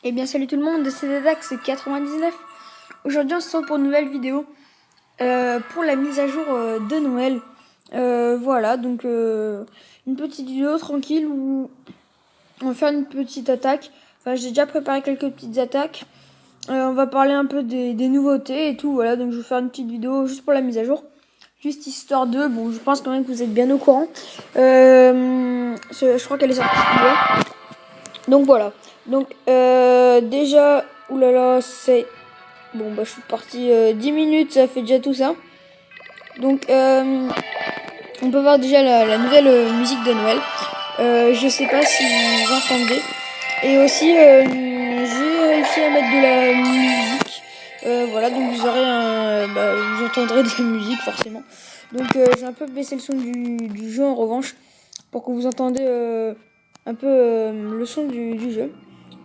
Eh bien salut tout le monde, c'est Dadax 99. Aujourd'hui on se retrouve pour une nouvelle vidéo pour la mise à jour de Noël. Voilà, donc une petite vidéo tranquille où on va faire une petite attaque. Enfin j'ai déjà préparé quelques petites attaques. On va parler un peu des nouveautés et tout, voilà, donc je vais faire une petite vidéo juste pour la mise à jour. Juste histoire de, bon je pense quand même que vous êtes bien au courant. Je crois qu'elle est sortie hier. Donc voilà. Donc déjà, oulala, c'est... Bon bah je suis parti 10 minutes, ça fait déjà tout ça. Donc on peut voir déjà la nouvelle musique de Noël. Je sais pas si vous entendez. Et aussi j'ai réussi à mettre de la musique. Voilà, donc vous aurez vous entendrez de la musique forcément. Donc j'ai un peu baissé le son du jeu en revanche pour que vous entendez un peu le son du jeu.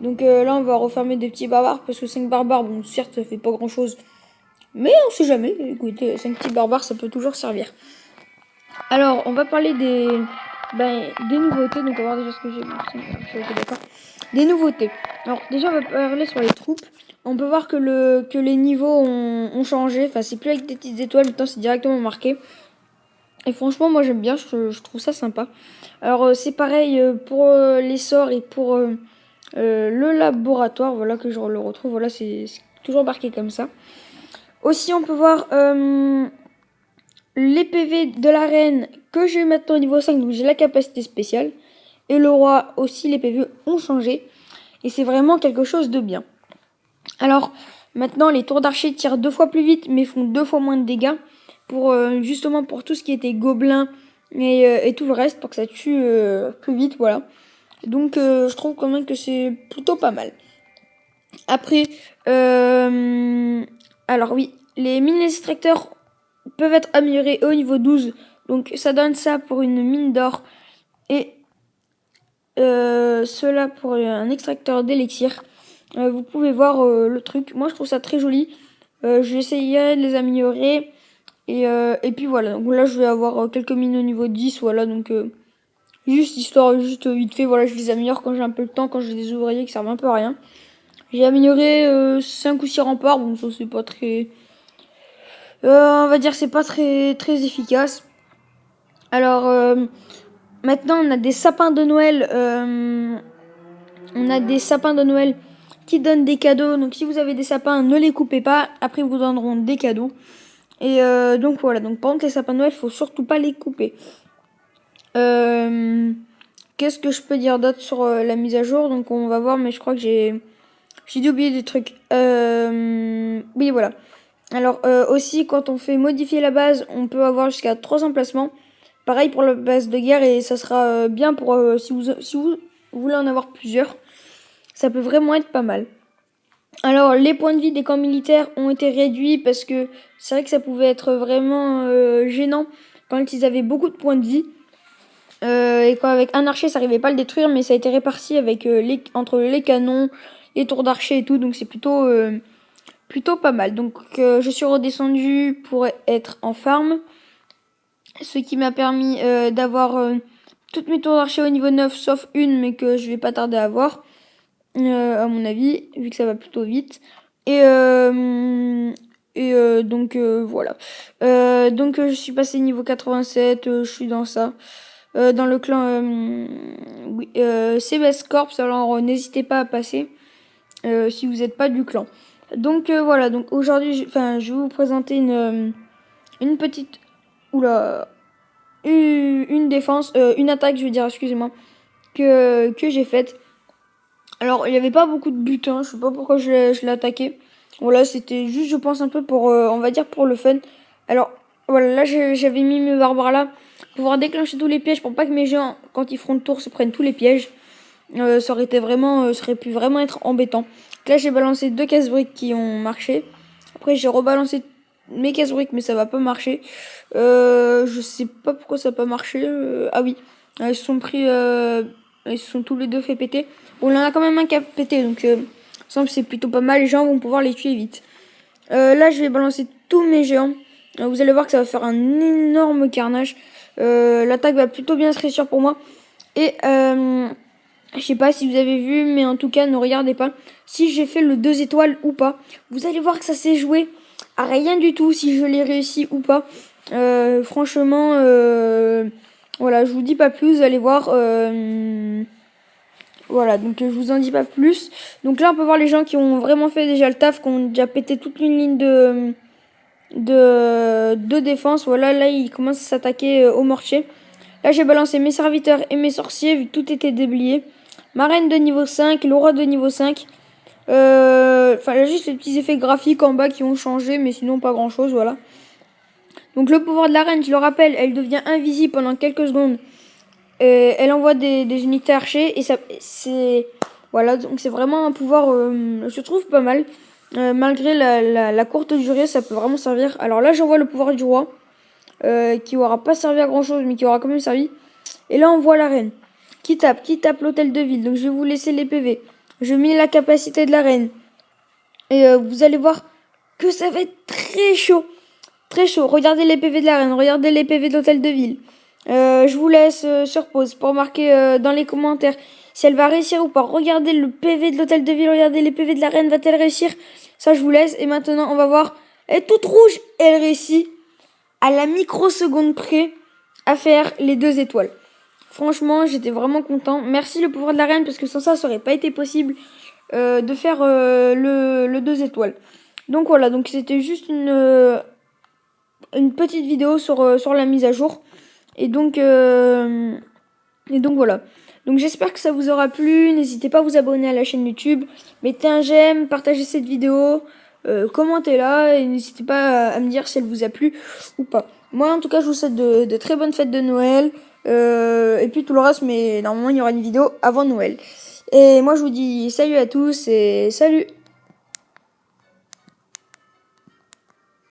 Donc là, on va refermer des petits barbares parce que 5 barbares, bon, certes, ça fait pas grand chose, mais on sait jamais. Écoutez, 5 petits barbares, ça peut toujours servir. Alors, on va parler des nouveautés. Donc, on va voir déjà ce que j'ai. Ok, d'accord. Des nouveautés. Alors, déjà, on va parler sur les troupes. On peut voir que les niveaux ont changé. Enfin, c'est plus avec des petites étoiles, maintenant c'est directement marqué. Et franchement, moi j'aime bien, je trouve ça sympa. Alors, c'est pareil pour les sorts et pour le laboratoire, voilà que je le retrouve, voilà c'est toujours marqué comme ça. Aussi on peut voir les PV de la reine que j'ai maintenant au niveau 5, donc j'ai la capacité spéciale. Et le roi aussi, les PV ont changé. Et c'est vraiment quelque chose de bien. Alors maintenant les tours d'archer tirent 2 fois plus vite mais font 2 fois moins de dégâts. Pour justement pour tout ce qui était gobelins et tout le reste, pour que ça tue plus vite, voilà. Donc je trouve quand même que c'est plutôt pas mal. Après, alors oui, les mines extracteurs peuvent être améliorés au niveau 12. Donc ça donne ça pour une mine d'or et cela pour un extracteur d'élixir. Vous pouvez voir le truc. Moi je trouve ça très joli. J'essayerai de les améliorer. Et puis voilà, donc là je vais avoir quelques mines au niveau 10. Voilà, donc juste histoire, juste vite fait. Voilà, je les améliore quand j'ai un peu le temps, quand j'ai des ouvriers qui servent un peu à rien. J'ai amélioré 5 ou 6 remparts, bon ça c'est pas très... on va dire c'est pas très efficace. Alors maintenant on a des sapins de Noël. On a des sapins de Noël qui donnent des cadeaux. Donc si vous avez des sapins, ne les coupez pas. Après ils vous donneront des cadeaux. Et donc voilà, donc par contre les sapins de Noël, faut surtout pas les couper. Qu'est-ce que je peux dire d'autre sur la mise à jour? Donc on va voir, mais je crois que j'ai dû oublier des trucs. Oui, voilà. Alors aussi, quand on fait modifier la base, on peut avoir jusqu'à 3 emplacements. Pareil pour la base de guerre et ça sera bien pour si vous voulez en avoir plusieurs. Ça peut vraiment être pas mal. Alors les points de vie des camps militaires ont été réduits parce que c'est vrai que ça pouvait être vraiment gênant quand ils avaient beaucoup de points de vie. Et quand avec un archer ça n'arrivait pas à le détruire, mais ça a été réparti avec entre les canons, les tours d'archer et tout, donc c'est plutôt pas mal. Donc je suis redescendu pour être en farm, ce qui m'a permis d'avoir toutes mes tours d'archer au niveau 9 sauf une, mais que je vais pas tarder à avoir à mon avis, vu que ça va plutôt vite. Donc voilà. Donc je suis passé niveau 87, je suis dans ça. Dans le clan oui, CBS Corps, alors n'hésitez pas à passer si vous n'êtes pas du clan. Donc voilà, donc aujourd'hui, je vais vous présenter une petite... Oula, une défense, une attaque, je veux dire, excusez-moi, que j'ai faite. Alors, il n'y avait pas beaucoup de buts, hein, je sais pas pourquoi je l'ai attaqué. Voilà, c'était juste, je pense, un peu pour, on va dire, pour le fun. Alors, voilà, là, j'avais mis mes barbares là pour pouvoir déclencher tous les pièges pour pas que mes gens, quand ils feront le tour, se prennent tous les pièges. Ça aurait été vraiment, ça aurait pu vraiment être embêtant. Donc là, j'ai balancé 2 casse-briques qui ont marché. Après, j'ai rebalancé mes casse-briques, mais ça va pas marcher. Je sais pas pourquoi ça va pas marché. Ah oui, ils se sont pris, ils se sont tous les deux fait péter. Bon, il y en a quand même un qui a pété, donc semble que c'est plutôt pas mal. Les gens vont pouvoir les tuer vite. Là, je vais balancer tous mes géants. Vous allez voir que ça va faire un énorme carnage. L'attaque va plutôt bien se réussir pour moi. Et Je sais pas si vous avez vu, mais en tout cas, ne regardez pas si j'ai fait le 2 étoiles ou pas. Vous allez voir que ça s'est joué à rien du tout si je l'ai réussi ou pas. Franchement, voilà, je vous dis pas plus, vous allez voir. Voilà, donc je vous en dis pas plus. Donc là, on peut voir les gens qui ont vraiment fait déjà le taf, qui ont déjà pété toute une ligne de défense. Voilà, là, ils commencent à s'attaquer au mortier. Là, j'ai balancé mes serviteurs et mes sorciers, vu que tout était déblayé. Ma reine de niveau 5, le roi de niveau 5. Enfin, il y a juste les petits effets graphiques en bas qui ont changé, mais sinon pas grand chose, voilà. Donc le pouvoir de la reine, je le rappelle, elle devient invisible pendant quelques secondes. Elle envoie des unités archers et ça, c'est voilà, donc c'est vraiment un pouvoir, je trouve pas mal. Malgré la courte durée, ça peut vraiment servir. Alors là, j'envoie le pouvoir du roi, qui aura pas servi à grand chose, mais qui aura quand même servi. Et là, on voit la reine qui tape l'hôtel de ville. Donc je vais vous laisser les PV. Je mets la capacité de la reine. Et vous allez voir que ça va être très chaud. Très chaud. Regardez les PV de la reine. Regardez les PV de l'hôtel de ville. Je vous laisse sur pause pour marquer dans les commentaires si elle va réussir ou pas. Regardez le PV de l'hôtel de ville. Regardez les PV de la reine. Va-t-elle réussir? Ça, je vous laisse. Et maintenant, on va voir. Elle est toute rouge. Elle réussit à la microseconde près à faire les 2 étoiles. Franchement, j'étais vraiment content. Merci le pouvoir de la reine parce que sans ça, ça aurait pas été possible de faire le 2 étoiles. Donc voilà, donc c'était juste une petite vidéo sur la mise à jour. Et donc voilà. Donc j'espère que ça vous aura plu. N'hésitez pas à vous abonner à la chaîne YouTube. Mettez un j'aime, partagez cette vidéo, commentez-la et n'hésitez pas à me dire si elle vous a plu ou pas. Moi en tout cas je vous souhaite de très bonnes fêtes de Noël. Et puis tout le reste, mais normalement il y aura une vidéo avant Noël. Et moi je vous dis salut à tous et salut!